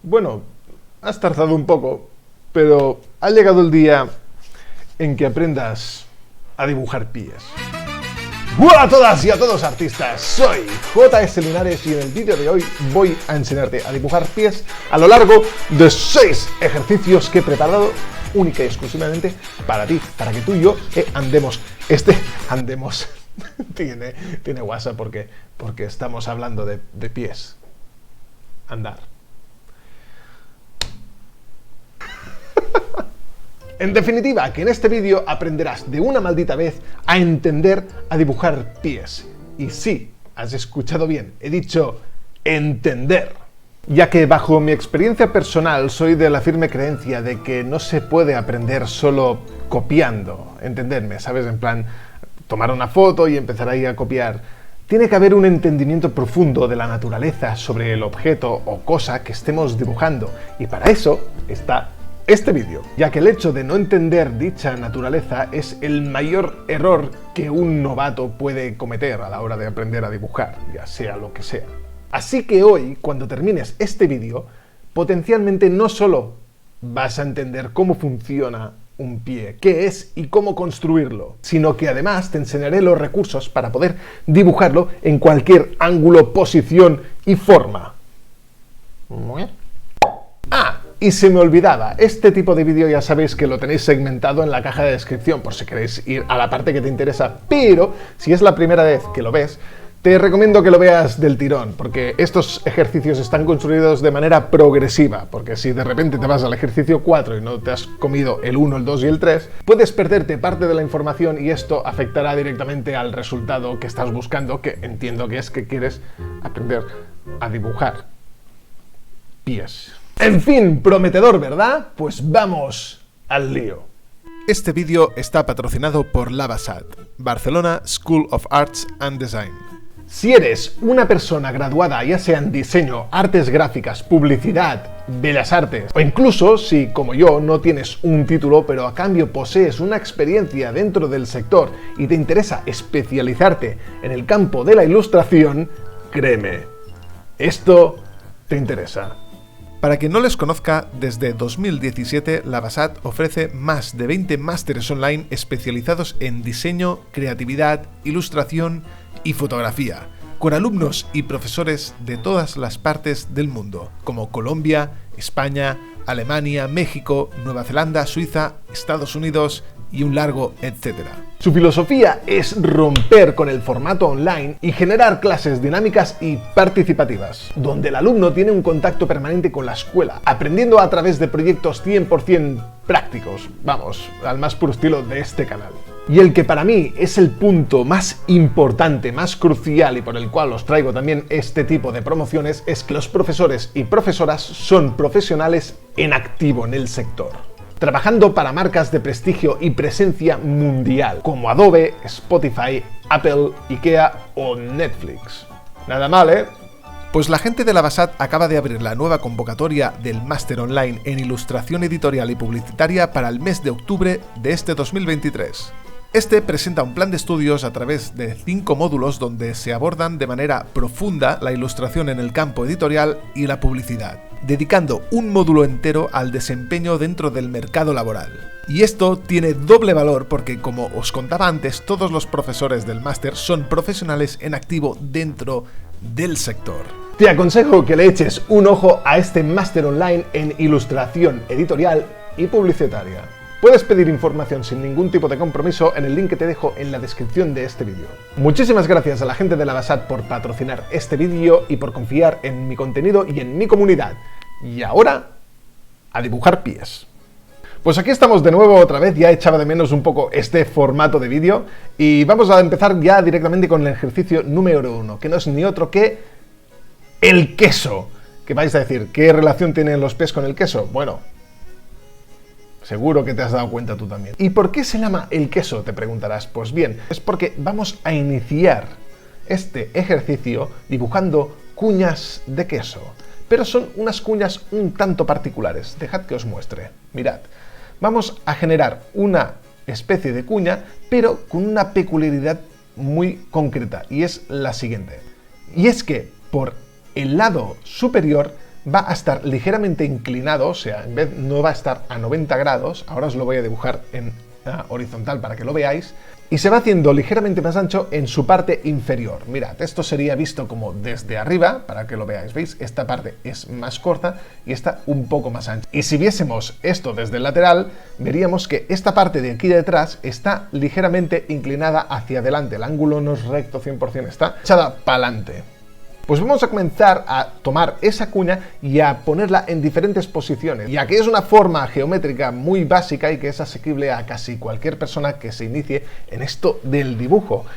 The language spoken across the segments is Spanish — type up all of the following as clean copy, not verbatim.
Bueno, has tardado un poco, pero ha llegado el día en que aprendas a dibujar pies. ¡Hola a todas y a todos artistas! Soy JS Linares y en el vídeo de hoy voy a enseñarte a dibujar pies a lo largo de 6 ejercicios que he preparado única y exclusivamente para ti, para que tú y yo andemos. Andemos. tiene WhatsApp porque estamos hablando de pies. Andar. En definitiva, que en este vídeo aprenderás de una maldita vez a entender a dibujar pies. Y sí, has escuchado bien, he dicho entender. Ya que bajo mi experiencia personal soy de la firme creencia de que no se puede aprender solo copiando. Entenderme, ¿sabes? En plan, tomar una foto y empezar ahí a copiar. Tiene que haber un entendimiento profundo de la naturaleza sobre el objeto o cosa que estemos dibujando. Y para eso está este vídeo, ya que el hecho de no entender dicha naturaleza es el mayor error que un novato puede cometer a la hora de aprender a dibujar, ya sea lo que sea. Así que hoy, cuando termines este vídeo, potencialmente no solo vas a entender cómo funciona un pie, qué es y cómo construirlo, sino que además te enseñaré los recursos para poder dibujarlo en cualquier ángulo, posición y forma. Y se me olvidaba, este tipo de vídeo ya sabéis que lo tenéis segmentado en la caja de descripción por si queréis ir a la parte que te interesa, pero si es la primera vez que lo ves, te recomiendo que lo veas del tirón, porque estos ejercicios están construidos de manera progresiva, porque si de repente te vas al ejercicio 4 y no te has comido el 1, el 2 y el 3, puedes perderte parte de la información y esto afectará directamente al resultado que estás buscando, que entiendo que es que quieres aprender a dibujar pies. En fin, prometedor, ¿verdad? Pues vamos al lío. Este vídeo está patrocinado por La Basat, Barcelona School of Arts and Design. Si eres una persona graduada ya sea en diseño, artes gráficas, publicidad, bellas artes, o incluso si, como yo, no tienes un título, pero a cambio posees una experiencia dentro del sector y te interesa especializarte en el campo de la ilustración, créeme, esto te interesa. Para quien no les conozca, desde 2017 La Basat ofrece más de 20 másteres online especializados en diseño, creatividad, ilustración y fotografía, con alumnos y profesores de todas las partes del mundo, como Colombia, España, Alemania, México, Nueva Zelanda, Suiza, Estados Unidos y un largo etcétera. Su filosofía es romper con el formato online y generar clases dinámicas y participativas, donde el alumno tiene un contacto permanente con la escuela, aprendiendo a través de proyectos 100% prácticos, vamos, al más puro estilo de este canal. Y el que para mí es el punto más importante, más crucial y por el cual os traigo también este tipo de promociones, es que los profesores y profesoras son profesionales en activo en el sector, trabajando para marcas de prestigio y presencia mundial, como Adobe, Spotify, Apple, IKEA o Netflix. Nada mal, ¿eh? Pues la gente de La Basat acaba de abrir la nueva convocatoria del máster online en ilustración editorial y publicitaria para el mes de octubre de este 2023. Este presenta un plan de estudios a través de 5 módulos donde se abordan de manera profunda la ilustración en el campo editorial y la publicidad, dedicando un módulo entero al desempeño dentro del mercado laboral. Y esto tiene doble valor porque, como os contaba antes, todos los profesores del máster son profesionales en activo dentro del sector. Te aconsejo que le eches un ojo a este máster online en ilustración editorial y publicitaria. Puedes pedir información sin ningún tipo de compromiso en el link que te dejo en la descripción de este vídeo. Muchísimas gracias a la gente de La Basat por patrocinar este vídeo y por confiar en mi contenido y en mi comunidad. Y ahora, a dibujar pies. Pues aquí estamos de nuevo otra vez, ya echaba de menos un poco este formato de vídeo y vamos a empezar ya directamente con el ejercicio número 1, que no es ni otro que el queso. ¿Qué vais a decir? ¿Qué relación tienen los pies con el queso? Bueno, seguro que te has dado cuenta tú también. ¿Y por qué se llama el queso? Te preguntarás. Pues bien, es porque vamos a iniciar este ejercicio dibujando cuñas de queso. Pero son unas cuñas un tanto particulares. Dejad que os muestre. Mirad. Vamos a generar una especie de cuña, pero con una peculiaridad muy concreta. Y es la siguiente. Y es que por el lado superior va a estar ligeramente inclinado, o sea, en vez no va a estar a 90 grados, ahora os lo voy a dibujar en horizontal para que lo veáis, y se va haciendo ligeramente más ancho en su parte inferior. Mirad, esto sería visto como desde arriba, para que lo veáis, ¿veis? Esta parte es más corta y esta un poco más ancha. Y si viésemos esto desde el lateral, veríamos que esta parte de aquí detrás está ligeramente inclinada hacia adelante. El ángulo no es recto 100%, está echada para adelante. Pues vamos a comenzar a tomar esa cuña y a ponerla en diferentes posiciones, ya que es una forma geométrica muy básica y que es asequible a casi cualquier persona que se inicie en esto del dibujo.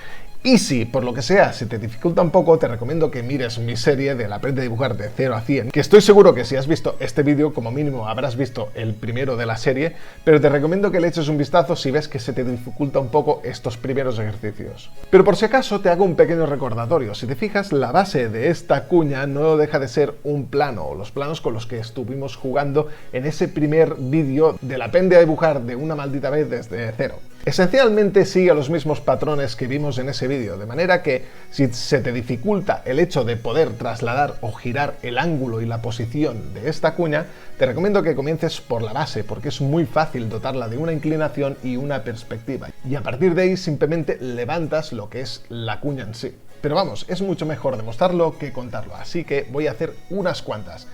Y si, por lo que sea, se te dificulta un poco, te recomiendo que mires mi serie del Aprende a dibujar de 0 a 100, que estoy seguro que si has visto este vídeo, como mínimo habrás visto el primero de la serie, pero te recomiendo que le eches un vistazo si ves que se te dificulta un poco estos primeros ejercicios. Pero por si acaso te hago un pequeño recordatorio. Si te fijas, la base de esta cuña no deja de ser un plano, los planos con los que estuvimos jugando en ese primer vídeo del Aprende a dibujar de una maldita vez desde 0. Esencialmente sigue los mismos patrones que vimos en ese vídeo, de manera que si se te dificulta el hecho de poder trasladar o girar el ángulo y la posición de esta cuña, te recomiendo que comiences por la base, porque es muy fácil dotarla de una inclinación y una perspectiva, y a partir de ahí simplemente levantas lo que es la cuña en sí. Pero vamos, es mucho mejor demostrarlo que contarlo, así que voy a hacer unas cuantas.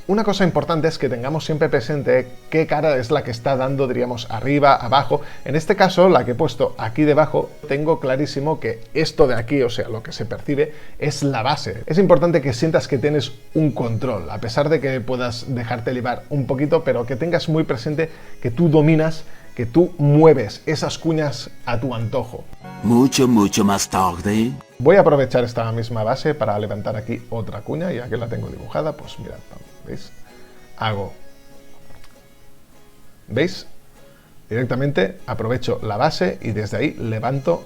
Una cosa importante es que tengamos siempre presente qué cara es la que está dando, diríamos, arriba, abajo. En este caso, la que he puesto aquí debajo, tengo clarísimo que esto de aquí, o sea, lo que se percibe, es la base. Es importante que sientas que tienes un control, a pesar de que puedas dejarte llevar un poquito, pero que tengas muy presente que tú dominas, que tú mueves esas cuñas a tu antojo. Mucho más tarde. Voy a aprovechar esta misma base para levantar aquí otra cuña, ya que la tengo dibujada, pues mirad, ¿veis? ¿Veis? Directamente aprovecho la base y desde ahí levanto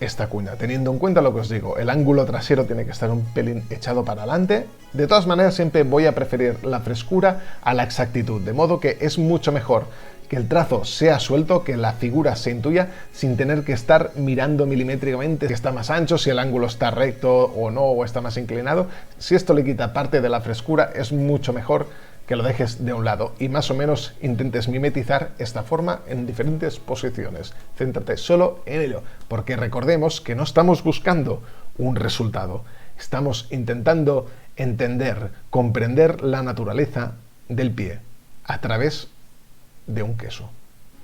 esta cuña, teniendo en cuenta lo que os digo, el ángulo trasero tiene que estar un pelín echado para adelante. De todas maneras, siempre voy a preferir la frescura a la exactitud, de modo que es mucho mejor que el trazo sea suelto, que la figura se intuya sin tener que estar mirando milimétricamente si está más ancho, si el ángulo está recto o no, o está más inclinado. Si esto le quita parte de la frescura, es mucho mejor que lo dejes de un lado y más o menos intentes mimetizar esta forma en diferentes posiciones. Céntrate solo en ello, porque recordemos que no estamos buscando un resultado, estamos intentando entender, comprender la naturaleza del pie a través de un queso.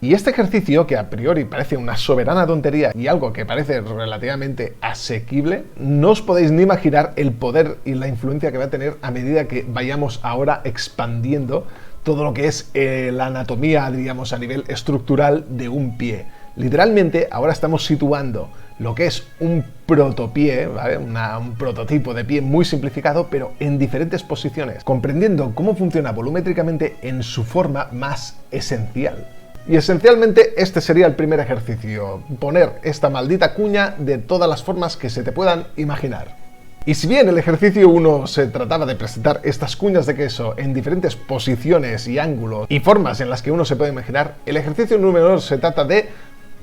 Y este ejercicio, que a priori parece una soberana tontería y algo que parece relativamente asequible, no os podéis ni imaginar el poder y la influencia que va a tener a medida que vayamos ahora expandiendo todo lo que es la anatomía, diríamos, a nivel estructural de un pie. Literalmente, ahora estamos situando lo que es un protopié, ¿vale? Un prototipo de pie muy simplificado, pero en diferentes posiciones, comprendiendo cómo funciona volumétricamente en su forma más esencial. Y esencialmente este sería el primer ejercicio, poner esta maldita cuña de todas las formas que se te puedan imaginar. Y si bien el ejercicio 1 se trataba de presentar estas cuñas de queso en diferentes posiciones y ángulos y formas en las que uno se puede imaginar, el ejercicio número 2 se trata de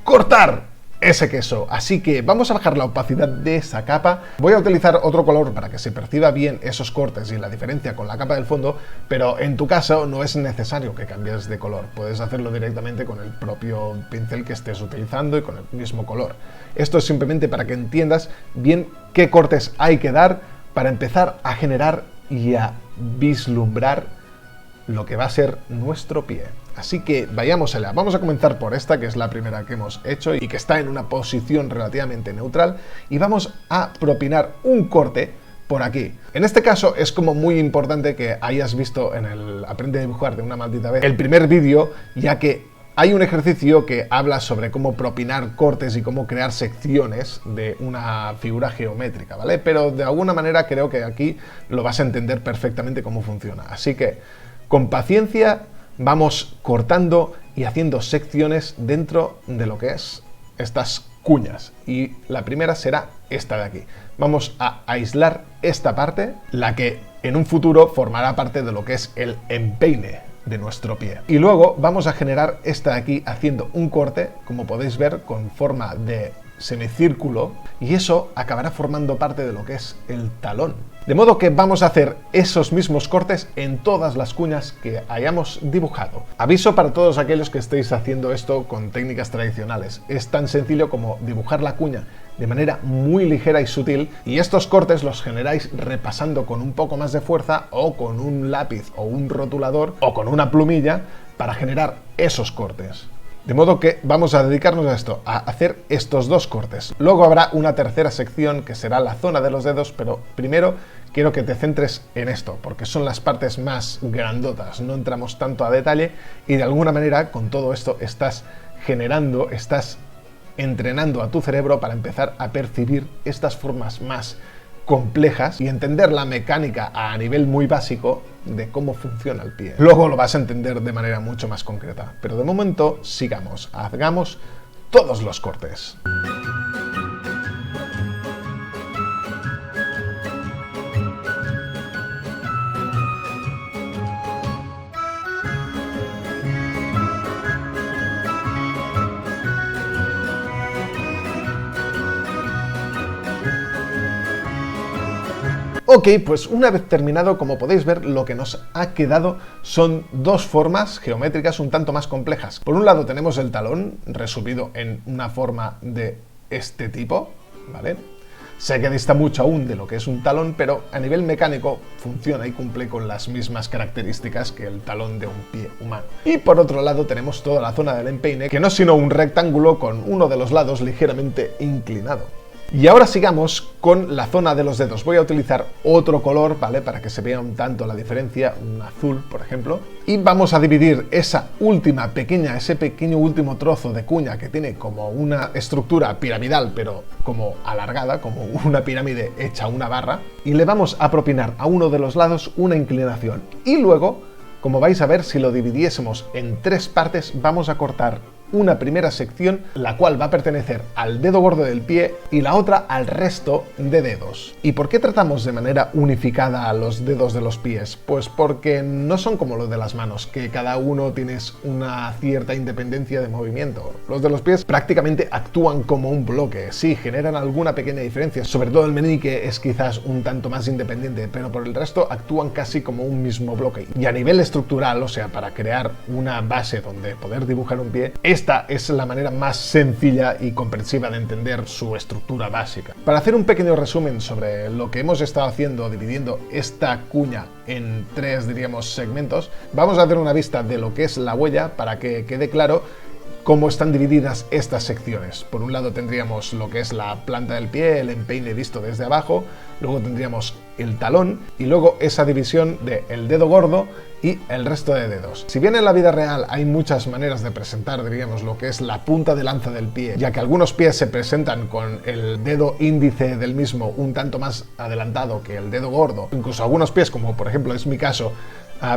cortar ese queso. Así que vamos a bajar la opacidad de esa capa. Voy a utilizar otro color para que se perciba bien esos cortes y la diferencia con la capa del fondo, pero en tu caso no es necesario que cambies de color. Puedes hacerlo directamente con el propio pincel que estés utilizando y con el mismo color. Esto es simplemente para que entiendas bien qué cortes hay que dar para empezar a generar y a vislumbrar lo que va a ser nuestro pie. Así que vayamos allá. Vamos a comenzar por esta, que es la primera que hemos hecho y que está en una posición relativamente neutral, y vamos a propinar un corte por aquí. En este caso es como muy importante que hayas visto en el Aprende a dibujar de una maldita vez el primer vídeo, ya que hay un ejercicio que habla sobre cómo propinar cortes y cómo crear secciones de una figura geométrica, ¿vale? Pero de alguna manera creo que aquí lo vas a entender perfectamente cómo funciona. Así que, con paciencia, vamos cortando y haciendo secciones dentro de lo que es estas cuñas. Y la primera será esta de aquí. Vamos a aislar esta parte, la que en un futuro formará parte de lo que es el empeine de nuestro pie. Y luego vamos a generar esta de aquí haciendo un corte, como podéis ver, con forma de semicírculo y eso acabará formando parte de lo que es el talón. De modo que vamos a hacer esos mismos cortes en todas las cuñas que hayamos dibujado. Aviso para todos aquellos que estéis haciendo esto con técnicas tradicionales. Es tan sencillo como dibujar la cuña de manera muy ligera y sutil y estos cortes los generáis repasando con un poco más de fuerza o con un lápiz o un rotulador o con una plumilla para generar esos cortes. De modo que vamos a dedicarnos a esto, a hacer estos dos cortes. Luego habrá una tercera sección que será la zona de los dedos, pero primero quiero que te centres en esto, porque son las partes más grandotas, no entramos tanto a detalle y de alguna manera con todo esto estás entrenando a tu cerebro para empezar a percibir estas formas más complejas y entender la mecánica a nivel muy básico de cómo funciona el pie. Luego lo vas a entender de manera mucho más concreta, pero de momento sigamos, hagamos todos los cortes. Ok, pues una vez terminado, como podéis ver, lo que nos ha quedado son dos formas geométricas un tanto más complejas. Por un lado tenemos el talón, resumido en una forma de este tipo, ¿vale? Sé que dista mucho aún de lo que es un talón, pero a nivel mecánico funciona y cumple con las mismas características que el talón de un pie humano. Y por otro lado tenemos toda la zona del empeine, que no es sino un rectángulo con uno de los lados ligeramente inclinado. Y ahora sigamos con la zona de los dedos. Voy a utilizar otro color, ¿vale? Para que se vea un tanto la diferencia, un azul, por ejemplo. Y vamos a dividir ese pequeño último trozo de cuña que tiene como una estructura piramidal, pero como alargada, como una pirámide hecha una barra. Y le vamos a propinar a uno de los lados una inclinación. Y luego, como vais a ver, si lo dividiésemos en tres partes, vamos a cortar una primera sección, la cual va a pertenecer al dedo gordo del pie y la otra al resto de dedos. ¿Y por qué tratamos de manera unificada a los dedos de los pies? Pues porque no son como los de las manos, que cada uno tienes una cierta independencia de movimiento. Los de los pies prácticamente actúan como un bloque, sí, generan alguna pequeña diferencia, sobre todo el meñique es quizás un tanto más independiente, pero por el resto actúan casi como un mismo bloque. Y a nivel estructural, o sea, para crear una base donde poder dibujar un pie, esta es la manera más sencilla y comprensiva de entender su estructura básica. Para hacer un pequeño resumen sobre lo que hemos estado haciendo dividiendo esta cuña en tres, diríamos, segmentos, vamos a hacer una vista de lo que es la huella para que quede claro cómo están divididas estas secciones. Por un lado tendríamos lo que es la planta del pie, el empeine visto desde abajo, luego tendríamos el talón y luego esa división del dedo gordo y el resto de dedos. Si bien en la vida real hay muchas maneras de presentar, diríamos, lo que es la punta de lanza del pie, ya que algunos pies se presentan con el dedo índice del mismo un tanto más adelantado que el dedo gordo, incluso algunos pies, como por ejemplo es mi caso,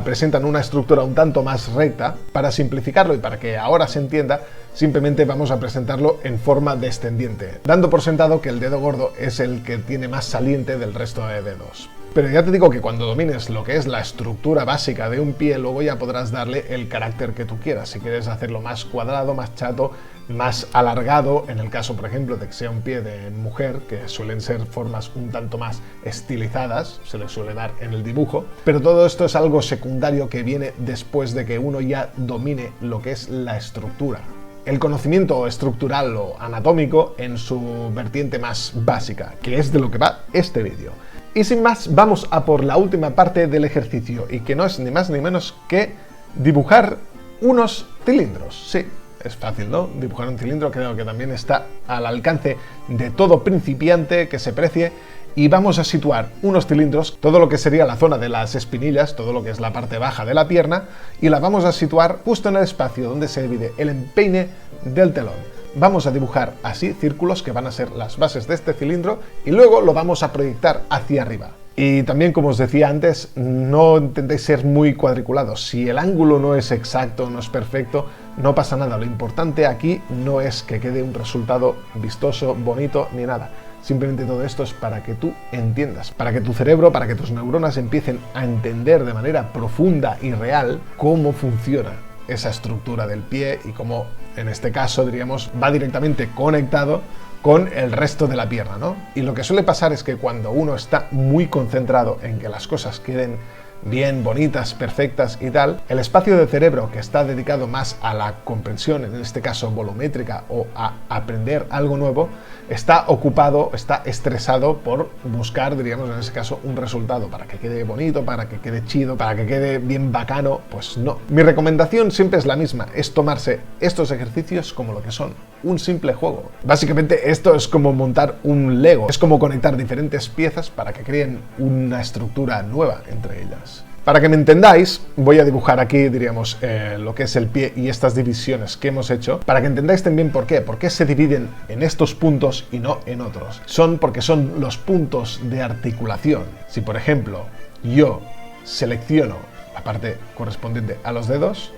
presentan una estructura un tanto más recta. Para simplificarlo y para que ahora se entienda, simplemente vamos a presentarlo en forma descendiente, dando por sentado que el dedo gordo es el que tiene más saliente del resto de dedos. Pero ya te digo que cuando domines lo que es la estructura básica de un pie, luego ya podrás darle el carácter que tú quieras. Si quieres hacerlo más cuadrado, más chato, más alargado, en el caso, por ejemplo, de que sea un pie de mujer, que suelen ser formas un tanto más estilizadas, se le suele dar en el dibujo. Pero todo esto es algo secundario que viene después de que uno ya domine lo que es la estructura. El conocimiento estructural o anatómico en su vertiente más básica, que es de lo que va este vídeo. Y sin más, vamos a por la última parte del ejercicio, y que no es ni más ni menos que dibujar unos cilindros. Sí, es fácil, ¿no? Dibujar un cilindro creo que también está al alcance de todo principiante que se precie, y vamos a situar unos cilindros, todo lo que sería la zona de las espinillas, todo lo que es la parte baja de la pierna, y la vamos a situar justo en el espacio donde se divide el empeine del telón. Vamos a dibujar así círculos que van a ser las bases de este cilindro y luego lo vamos a proyectar hacia arriba. Y también, como os decía antes, no intentéis ser muy cuadriculados. Si el ángulo no es exacto, no es perfecto, no pasa nada. Lo importante aquí no es que quede un resultado vistoso, bonito, ni nada. Simplemente todo esto es para que tú entiendas, para que tu cerebro, para que tus neuronas empiecen a entender de manera profunda y real cómo funciona esa estructura del pie y cómo, en este caso, diríamos, va directamente conectado con el resto de la pierna, ¿no? Y lo que suele pasar es que cuando uno está muy concentrado en que las cosas queden bien, bonitas, perfectas y tal, el espacio del cerebro que está dedicado más a la comprensión, en este caso volumétrica, o a aprender algo nuevo, está ocupado, está estresado por buscar, diríamos en ese caso, un resultado para que quede bonito, para que quede chido, para que quede bien bacano. Pues no. Mi recomendación siempre es la misma, es tomarse estos ejercicios como lo que son, un simple juego. Básicamente esto es como montar un Lego, es como conectar diferentes piezas para que creen una estructura nueva entre ellas. Para que me entendáis, voy a dibujar aquí, diríamos, lo que es el pie y estas divisiones que hemos hecho, para que entendáis también por qué se dividen en estos puntos y no en otros. Porque son los puntos de articulación. Si, por ejemplo, yo selecciono la parte correspondiente a los dedos,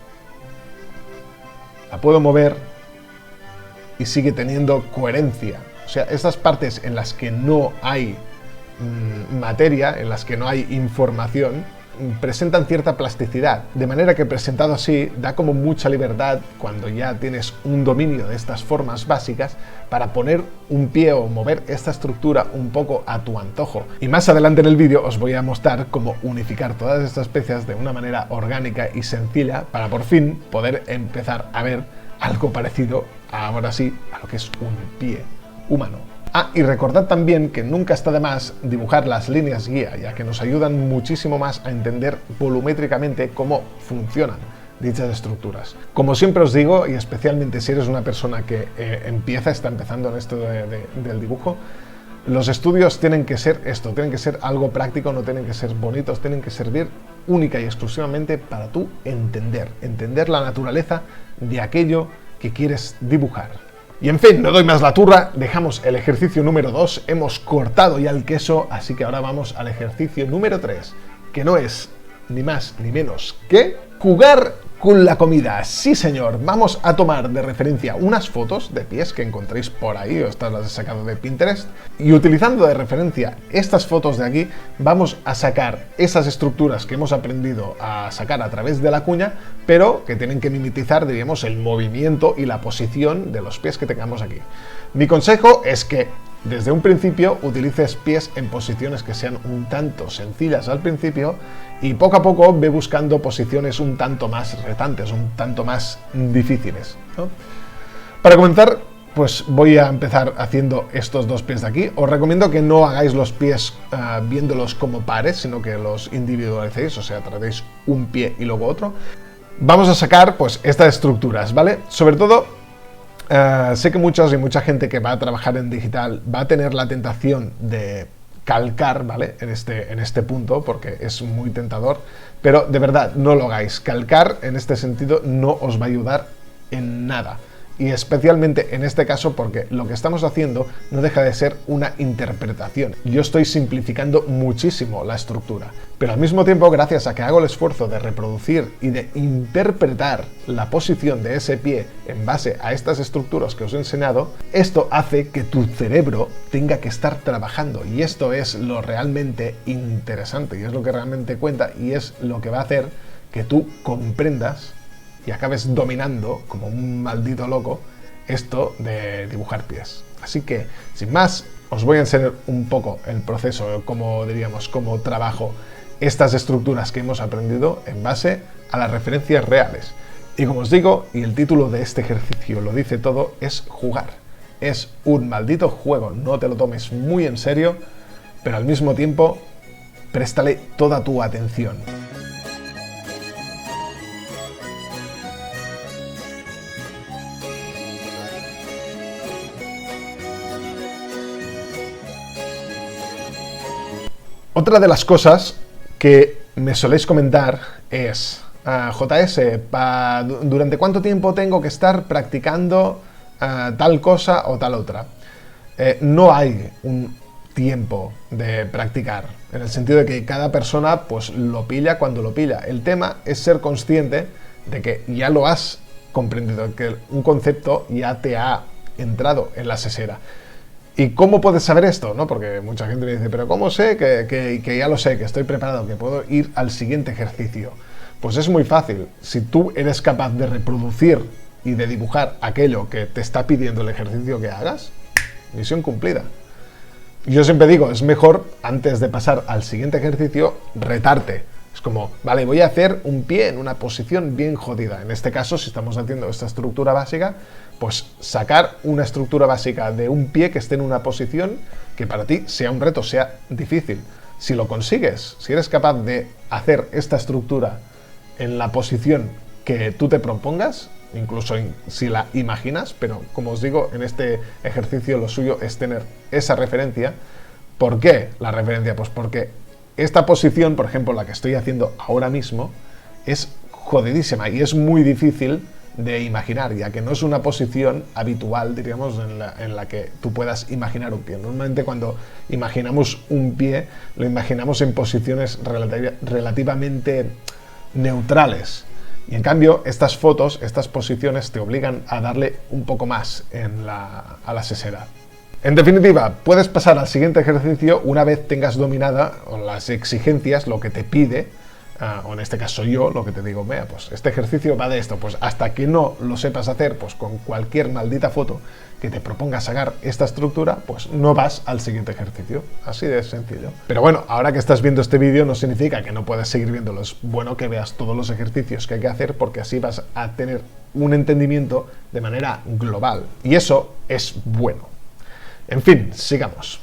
la puedo mover y sigue teniendo coherencia. O sea, estas partes en las que no hay materia, en las que no hay información, presentan cierta plasticidad, de manera que presentado así da como mucha libertad cuando ya tienes un dominio de estas formas básicas para poner un pie o mover esta estructura un poco a tu antojo. Y más adelante en el vídeo os voy a mostrar cómo unificar todas estas piezas de una manera orgánica y sencilla para por fin poder empezar a ver algo parecido, ahora sí, a lo que es un pie humano. Ah, y recordad también que nunca está de más dibujar las líneas guía, ya que nos ayudan muchísimo más a entender volumétricamente cómo funcionan dichas estructuras. Como siempre os digo, y especialmente si eres una persona que está empezando en esto del dibujo, los estudios tienen que ser esto, tienen que ser algo práctico, no tienen que ser bonitos, tienen que servir única y exclusivamente para tú entender la naturaleza de aquello que quieres dibujar. Y en fin, no doy más la turra, dejamos el ejercicio número 2, hemos cortado ya el queso, así que ahora vamos al ejercicio número 3, que no es ni más ni menos que jugar con la comida. Sí señor, vamos a tomar de referencia unas fotos de pies que encontréis por ahí, o estas las he sacado de Pinterest, y utilizando de referencia estas fotos de aquí, vamos a sacar esas estructuras que hemos aprendido a sacar a través de la cuña, pero que tienen que mimetizar, diríamos, el movimiento y la posición de los pies que tengamos aquí. Mi consejo es que desde un principio utilices pies en posiciones que sean un tanto sencillas al principio y poco a poco ve buscando posiciones un tanto más retantes, un tanto más difíciles, ¿no? Para comenzar, pues voy a empezar haciendo estos dos pies de aquí. Os recomiendo que no hagáis los pies viéndolos como pares, sino que los individualicéis, o sea, tratéis un pie y luego otro. Vamos a sacar pues estas estructuras, ¿vale? Sobre todo, sé que mucha gente que va a trabajar en digital va a tener la tentación de calcar, ¿vale? En este punto, porque es muy tentador, pero de verdad no lo hagáis. Calcar en este sentido no os va a ayudar en nada. Y especialmente en este caso porque lo que estamos haciendo no deja de ser una interpretación. Yo estoy simplificando muchísimo la estructura, pero al mismo tiempo, gracias a que hago el esfuerzo de reproducir y de interpretar la posición de ese pie en base a estas estructuras que os he enseñado, esto hace que tu cerebro tenga que estar trabajando, y esto es lo realmente interesante y es lo que realmente cuenta y es lo que va a hacer que tú comprendas y acabes dominando, como un maldito loco, esto de dibujar pies. Así que, sin más, os voy a enseñar un poco el proceso, cómo trabajo estas estructuras que hemos aprendido en base a las referencias reales. Y como os digo, y el título de este ejercicio lo dice todo, es jugar. Es un maldito juego, no te lo tomes muy en serio, pero al mismo tiempo, préstale toda tu atención. Otra de las cosas que me soléis comentar es, JS, ¿durante cuánto tiempo tengo que estar practicando tal cosa o tal otra? No hay un tiempo de practicar, en el sentido de que cada persona pues lo pilla cuando lo pilla. El tema es ser consciente de que ya lo has comprendido, que un concepto ya te ha entrado en la sesera. ¿Y cómo puedes saber esto? ¿No? Porque mucha gente me dice, pero ¿cómo sé que ya lo sé, que estoy preparado, que puedo ir al siguiente ejercicio? Pues es muy fácil. Si tú eres capaz de reproducir y de dibujar aquello que te está pidiendo el ejercicio que hagas, misión cumplida. Yo siempre digo, es mejor, antes de pasar al siguiente ejercicio, retarte. Es como, vale, voy a hacer un pie en una posición bien jodida. En este caso, si estamos haciendo esta estructura básica, pues sacar una estructura básica de un pie que esté en una posición que para ti sea un reto, sea difícil. Si lo consigues, si eres capaz de hacer esta estructura en la posición que tú te propongas, incluso si la imaginas, pero como os digo, en este ejercicio lo suyo es tener esa referencia. ¿Por qué la referencia? Pues porque esta posición, por ejemplo, la que estoy haciendo ahora mismo, es jodidísima y es muy difícil de imaginar, ya que no es una posición habitual, diríamos, en la que tú puedas imaginar un pie. Normalmente cuando imaginamos un pie, lo imaginamos en posiciones relativamente neutrales. Y en cambio, estas fotos, estas posiciones te obligan a darle un poco más a la sesera. En definitiva, puedes pasar al siguiente ejercicio una vez tengas dominada las exigencias, lo que te pide, o en este caso yo, lo que te digo, vea, pues este ejercicio va de esto, pues hasta que no lo sepas hacer, pues con cualquier maldita foto que te proponga sacar esta estructura, pues no vas al siguiente ejercicio. Así de sencillo. Pero bueno, ahora que estás viendo este vídeo no significa que no puedas seguir viéndolo. Es bueno que veas todos los ejercicios que hay que hacer porque así vas a tener un entendimiento de manera global. Y eso es bueno. En fin, sigamos.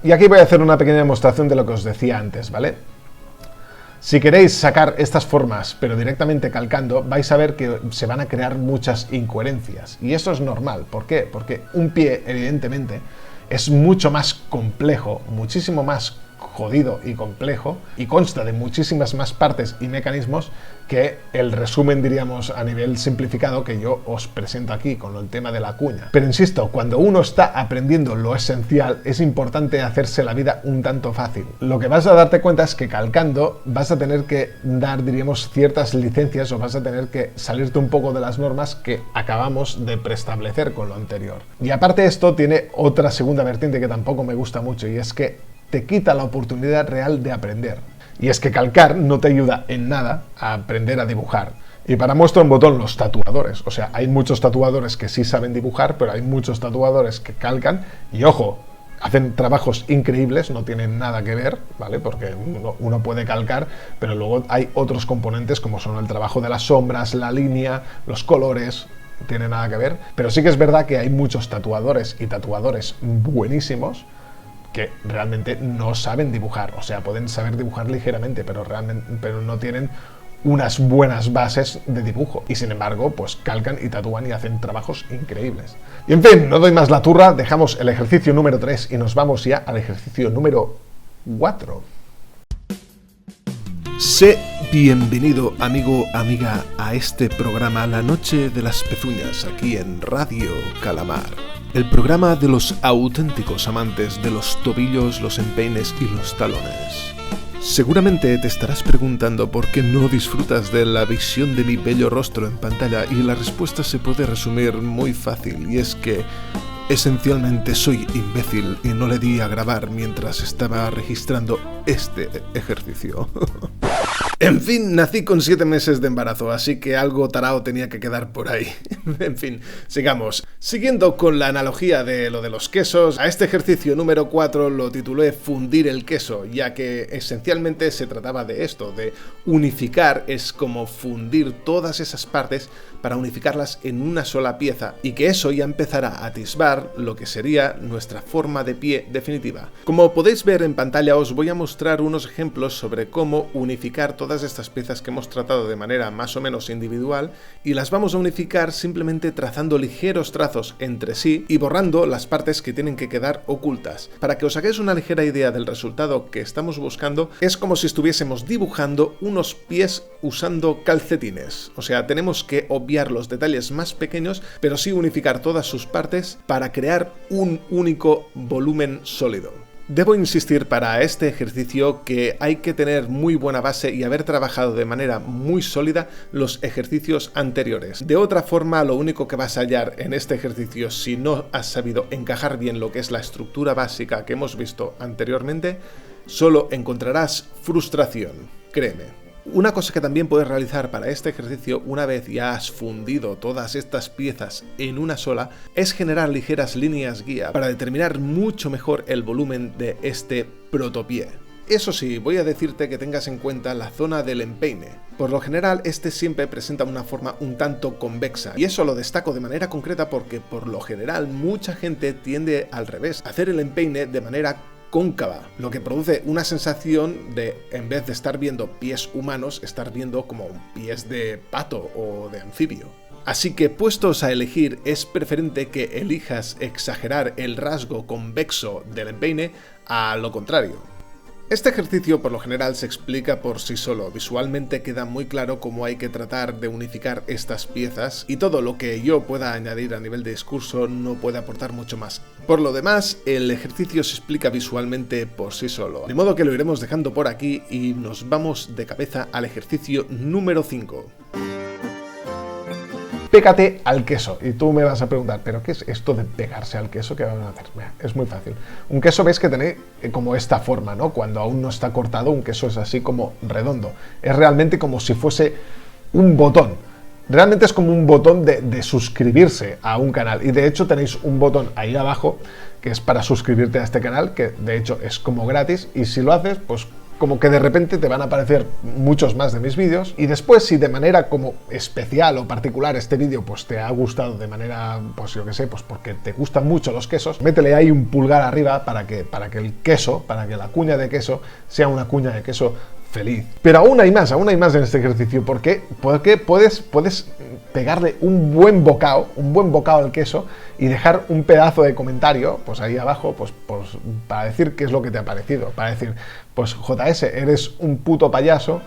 Y aquí voy a hacer una pequeña demostración de lo que os decía antes, ¿vale? Si queréis sacar estas formas, pero directamente calcando, vais a ver que se van a crear muchas incoherencias. Y eso es normal. ¿Por qué? Porque un pie, evidentemente, es mucho más complejo, muchísimo más jodido y complejo, y consta de muchísimas más partes y mecanismos que el resumen, diríamos, a nivel simplificado que yo os presento aquí con el tema de la cuña. Pero insisto, cuando uno está aprendiendo lo esencial, es importante hacerse la vida un tanto fácil. Lo que vas a darte cuenta es que calcando vas a tener que dar, diríamos, ciertas licencias o vas a tener que salirte un poco de las normas que acabamos de preestablecer con lo anterior. Y aparte esto tiene otra segunda vertiente que tampoco me gusta mucho, y es que te quita la oportunidad real de aprender. Y es que calcar no te ayuda en nada a aprender a dibujar. Y para muestra un botón, los tatuadores. O sea, hay muchos tatuadores que sí saben dibujar, pero hay muchos tatuadores que calcan. Y ojo, hacen trabajos increíbles, no tienen nada que ver, ¿vale? Porque uno puede calcar, pero luego hay otros componentes como son el trabajo de las sombras, la línea, los colores. No tiene nada que ver. Pero sí que es verdad que hay muchos tatuadores y tatuadores buenísimos que realmente no saben dibujar, o sea, pueden saber dibujar ligeramente, pero no tienen unas buenas bases de dibujo, y sin embargo, pues calcan y tatúan y hacen trabajos increíbles. Y en fin, no doy más la turra, dejamos el ejercicio número 3 y nos vamos ya al ejercicio número 4. Sé bienvenido, amigo, amiga, a este programa La Noche de las Pezuñas, aquí en Radio Calamar. El programa de los auténticos amantes de los tobillos, los empeines y los talones. Seguramente te estarás preguntando por qué no disfrutas de la visión de mi bello rostro en pantalla, y la respuesta se puede resumir muy fácil, y es que esencialmente soy imbécil y no le di a grabar mientras estaba registrando este ejercicio. En fin, nací con 7 meses de embarazo, así que algo tarao tenía que quedar por ahí. En fin, sigamos. Siguiendo con la analogía de lo de los quesos, a este ejercicio número 4 lo titulé Fundir el queso, ya que esencialmente se trataba de esto, de unificar, es como fundir todas esas partes para unificarlas en una sola pieza, y que eso ya empezará a atisbar lo que sería nuestra forma de pie definitiva. Como podéis ver en pantalla, os voy a mostrar unos ejemplos sobre cómo unificar todas estas piezas que hemos tratado de manera más o menos individual, y las vamos a unificar simplemente trazando ligeros trazos entre sí y borrando las partes que tienen que quedar ocultas. Para que os hagáis una ligera idea del resultado que estamos buscando, es como si estuviésemos dibujando unos pies usando calcetines. O sea, tenemos que obviar los detalles más pequeños, pero sí unificar todas sus partes para crear un único volumen sólido. Debo insistir para este ejercicio que hay que tener muy buena base y haber trabajado de manera muy sólida los ejercicios anteriores. De otra forma, lo único que vas a hallar en este ejercicio, si no has sabido encajar bien lo que es la estructura básica que hemos visto anteriormente, solo encontrarás frustración, créeme. Una cosa que también puedes realizar para este ejercicio, una vez ya has fundido todas estas piezas en una sola, es generar ligeras líneas guía para determinar mucho mejor el volumen de este protopié. Eso sí, voy a decirte que tengas en cuenta la zona del empeine. Por lo general, este siempre presenta una forma un tanto convexa, y eso lo destaco de manera concreta porque por lo general mucha gente tiende al revés, a hacer el empeine de manera cóncava, lo que produce una sensación de, en vez de estar viendo pies humanos, estar viendo como pies de pato o de anfibio. Así que, puestos a elegir, es preferente que elijas exagerar el rasgo convexo del empeine a lo contrario. Este ejercicio por lo general se explica por sí solo, visualmente queda muy claro cómo hay que tratar de unificar estas piezas y todo lo que yo pueda añadir a nivel de discurso no puede aportar mucho más. Por lo demás, el ejercicio se explica visualmente por sí solo, de modo que lo iremos dejando por aquí y nos vamos de cabeza al ejercicio número 5. Pégate al queso. Y tú me vas a preguntar, ¿pero qué es esto de pegarse al queso? ¿Qué vamos a hacer? Mira, es muy fácil. Un queso veis que tiene como esta forma, ¿no? Cuando aún no está cortado, un queso es así como redondo. Es realmente como si fuese un botón. Realmente es como un botón de suscribirse a un canal. Y de hecho tenéis un botón ahí abajo que es para suscribirte a este canal, que de hecho es como gratis. Y si lo haces, pues como que de repente te van a aparecer muchos más de mis vídeos, y después si de manera como especial o particular este vídeo pues te ha gustado de manera, pues yo que sé, pues porque te gustan mucho los quesos, métele ahí un pulgar arriba para que el queso, para que la cuña de queso sea una cuña de queso feliz. Pero aún hay más en este ejercicio, porque puedes pegarle un buen bocado al queso y dejar un pedazo de comentario, pues ahí abajo, pues para decir qué es lo que te ha parecido, para decir, pues JS, eres un puto payaso,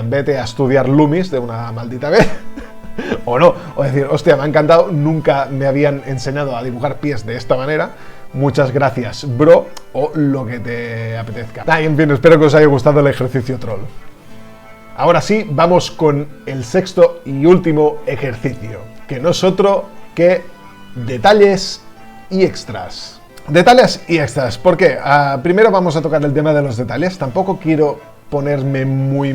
vete a estudiar Loomis de una maldita vez, o no, o decir, hostia, me ha encantado, nunca me habían enseñado a dibujar pies de esta manera, muchas gracias, bro, o lo que te apetezca. Y en fin, espero que os haya gustado el ejercicio troll. Ahora sí, vamos con el sexto y último ejercicio, que no es otro que detalles y extras. Detalles y extras, ¿por qué? Primero vamos a tocar el tema de los detalles. Tampoco quiero ponerme muy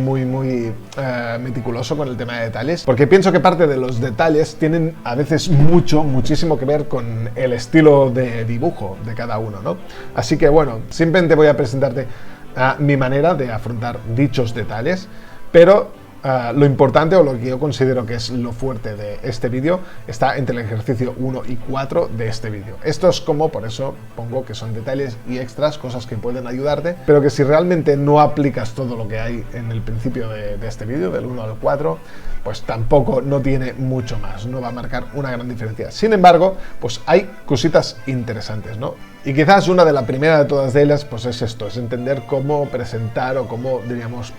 meticuloso con el tema de detalles, porque pienso que parte de los detalles tienen a veces muchísimo que ver con el estilo de dibujo de cada uno, ¿no? Así que bueno, simplemente voy a presentarte mi manera de afrontar dichos detalles, pero lo importante, o lo que yo considero que es lo fuerte de este vídeo, está entre el ejercicio 1 y 4 de este vídeo. Esto es como, por eso pongo que son detalles y extras, cosas que pueden ayudarte, pero que si realmente no aplicas todo lo que hay en el principio de este vídeo, del 1 al 4, pues tampoco no tiene mucho más, no va a marcar una gran diferencia. Sin embargo, pues hay cositas interesantes, ¿no? Y quizás una de las primeras de todas ellas, pues es esto, es entender cómo presentar o cómo, diríamos,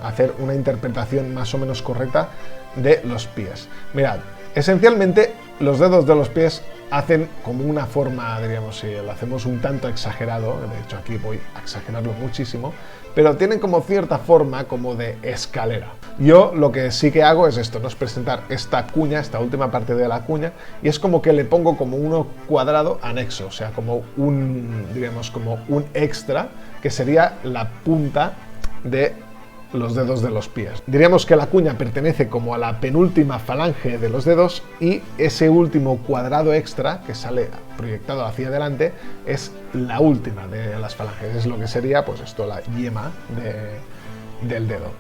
hacer una interpretación más o menos correcta de los pies. Mirad, esencialmente los dedos de los pies hacen como una forma, diríamos, si lo hacemos un tanto exagerado, de hecho aquí voy a exagerarlo muchísimo, pero tienen como cierta forma como de escalera. Yo lo que sí que hago es esto, no es presentar esta cuña, esta última parte de la cuña, y es como que le pongo como uno cuadrado anexo, o sea, como un, digamos, como un extra, que sería la punta de los dedos de los pies. Diríamos que la cuña pertenece como a la penúltima falange de los dedos y ese último cuadrado extra que sale proyectado hacia adelante es la última de las falanges. Es lo que sería, pues esto, la yema del dedo.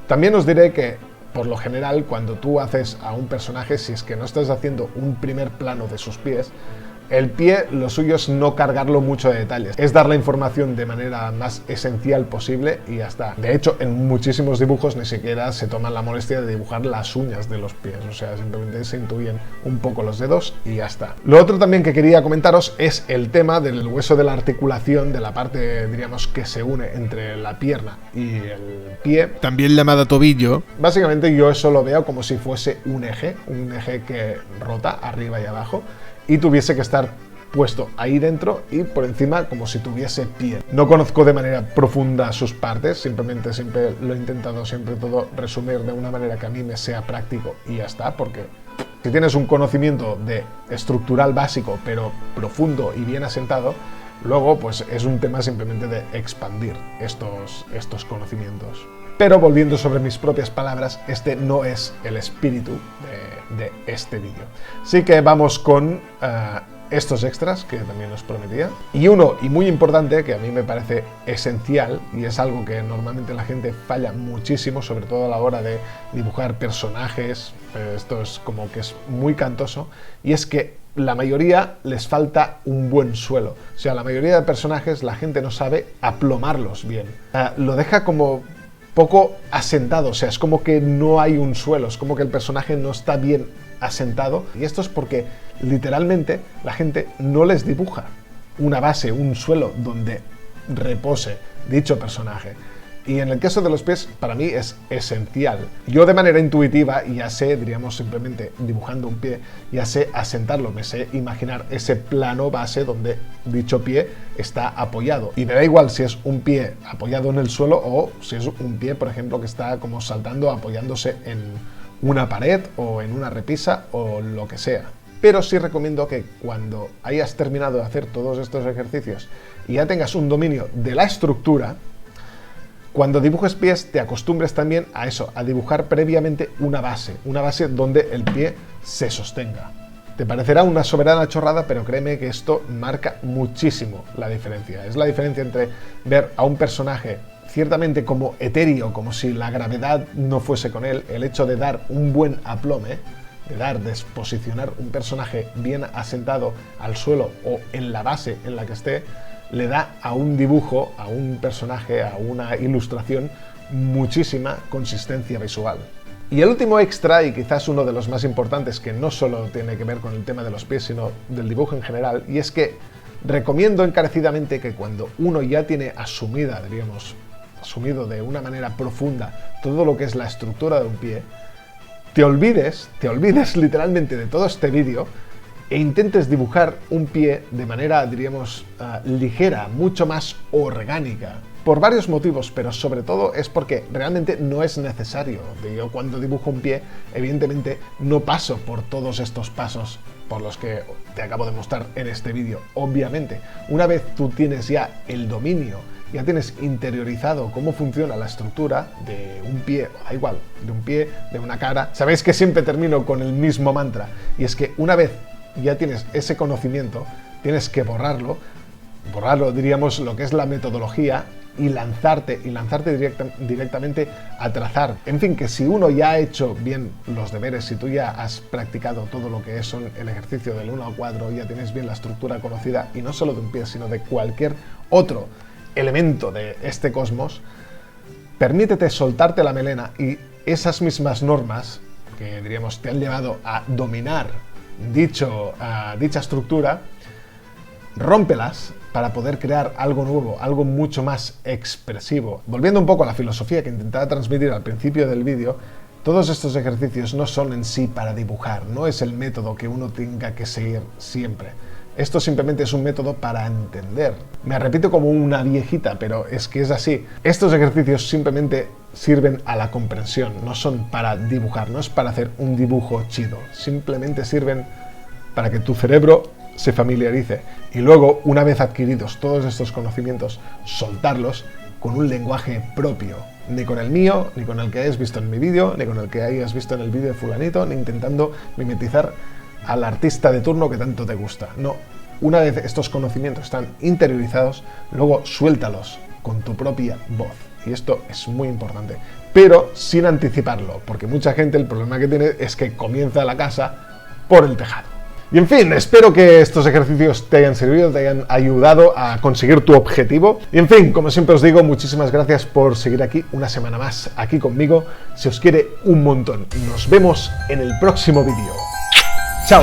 También os diré que, por lo general, cuando tú haces a un personaje, si es que no estás haciendo un primer plano de sus pies, el pie, lo suyo es no cargarlo mucho de detalles, es dar la información de manera más esencial posible y ya está. De hecho, en muchísimos dibujos ni siquiera se toman la molestia de dibujar las uñas de los pies, o sea, simplemente se intuyen un poco los dedos y ya está. Lo otro también que quería comentaros es el tema del hueso de la articulación, de la parte, diríamos, que se une entre la pierna y el pie, también llamada tobillo. Básicamente yo eso lo veo como si fuese un eje que rota arriba y abajo, y tuviese que estar puesto ahí dentro y por encima como si tuviese pie. No conozco de manera profunda sus partes, siempre lo he intentado todo resumir de una manera que a mí me sea práctico y ya está, porque si tienes un conocimiento de estructural básico pero profundo y bien asentado, luego pues es un tema simplemente de expandir estos conocimientos. Pero volviendo sobre mis propias palabras, este no es el espíritu de este vídeo. Así que vamos con estos extras que también os prometía. Y uno, y muy importante, que a mí me parece esencial, y es algo que normalmente la gente falla muchísimo, sobre todo a la hora de dibujar personajes, esto es como que es muy cantoso, y es que la mayoría les falta un buen suelo. O sea, la mayoría de personajes la gente no sabe aplomarlos bien. Lo deja como poco asentado, o sea, es como que no hay un suelo, es como que el personaje no está bien asentado, y esto es porque literalmente la gente no les dibuja una base, un suelo donde repose dicho personaje. Y en el caso de los pies, para mí es esencial. Yo de manera intuitiva ya sé, diríamos simplemente dibujando un pie, ya sé asentarlo, me sé imaginar ese plano base donde dicho pie está apoyado. Y me da igual si es un pie apoyado en el suelo o si es un pie, por ejemplo, que está como saltando, apoyándose en una pared o en una repisa o lo que sea. Pero sí recomiendo que cuando hayas terminado de hacer todos estos ejercicios y ya tengas un dominio de la estructura, cuando dibujes pies te acostumbres también a eso, a dibujar previamente una base donde el pie se sostenga. Te parecerá una soberana chorrada, pero créeme que esto marca muchísimo la diferencia. Es la diferencia entre ver a un personaje ciertamente como etéreo, como si la gravedad no fuese con él, el hecho de dar un buen aplome, de posicionar un personaje bien asentado al suelo o en la base en la que esté, le da a un dibujo, a un personaje, a una ilustración, muchísima consistencia visual. Y el último extra, y quizás uno de los más importantes, que no solo tiene que ver con el tema de los pies, sino del dibujo en general, y es que recomiendo encarecidamente que cuando uno ya tiene asumido de una manera profunda todo lo que es la estructura de un pie, te olvides literalmente de todo este vídeo e intentes dibujar un pie de manera, diríamos, ligera, mucho más orgánica. Por varios motivos, pero sobre todo es porque realmente no es necesario. Yo cuando dibujo un pie, evidentemente no paso por todos estos pasos por los que te acabo de mostrar en este vídeo. Obviamente, una vez tú tienes ya el dominio, ya tienes interiorizado cómo funciona la estructura de un pie, da igual, de un pie, de una cara. Sabéis que siempre termino con el mismo mantra, y es que una vez ya tienes ese conocimiento, tienes que borrarlo, diríamos, lo que es la metodología, y lanzarte directamente a trazar. En fin, que si uno ya ha hecho bien los deberes, si tú ya has practicado todo lo que es el ejercicio del 1 al 4, ya tienes bien la estructura conocida, y no solo de un pie, sino de cualquier otro elemento de este cosmos, permítete soltarte la melena y esas mismas normas que, diríamos, te han llevado a dominar dicha estructura, rómpelas para poder crear algo nuevo, algo mucho más expresivo. Volviendo un poco a la filosofía que intentaba transmitir al principio del vídeo, todos estos ejercicios no son en sí para dibujar, no es el método que uno tenga que seguir siempre. Esto simplemente es un método para entender. Me repito como una viejita, pero es que es así. Estos ejercicios simplemente sirven a la comprensión, no son para dibujar, no es para hacer un dibujo chido. Simplemente sirven para que tu cerebro se familiarice y luego, una vez adquiridos todos estos conocimientos, soltarlos con un lenguaje propio. Ni con el mío, ni con el que hayas visto en mi vídeo, ni con el que hayas visto en el vídeo de fulanito, ni intentando mimetizar al artista de turno que tanto te gusta. No, una vez estos conocimientos están interiorizados, luego suéltalos con tu propia voz. Y esto es muy importante, pero sin anticiparlo, porque mucha gente el problema que tiene es que comienza la casa por el tejado. Y en fin, espero que estos ejercicios te hayan servido, te hayan ayudado a conseguir tu objetivo. Y en fin, como siempre os digo, muchísimas gracias por seguir aquí una semana más, aquí conmigo. Se os quiere un montón. Nos vemos en el próximo vídeo. ¡Chao!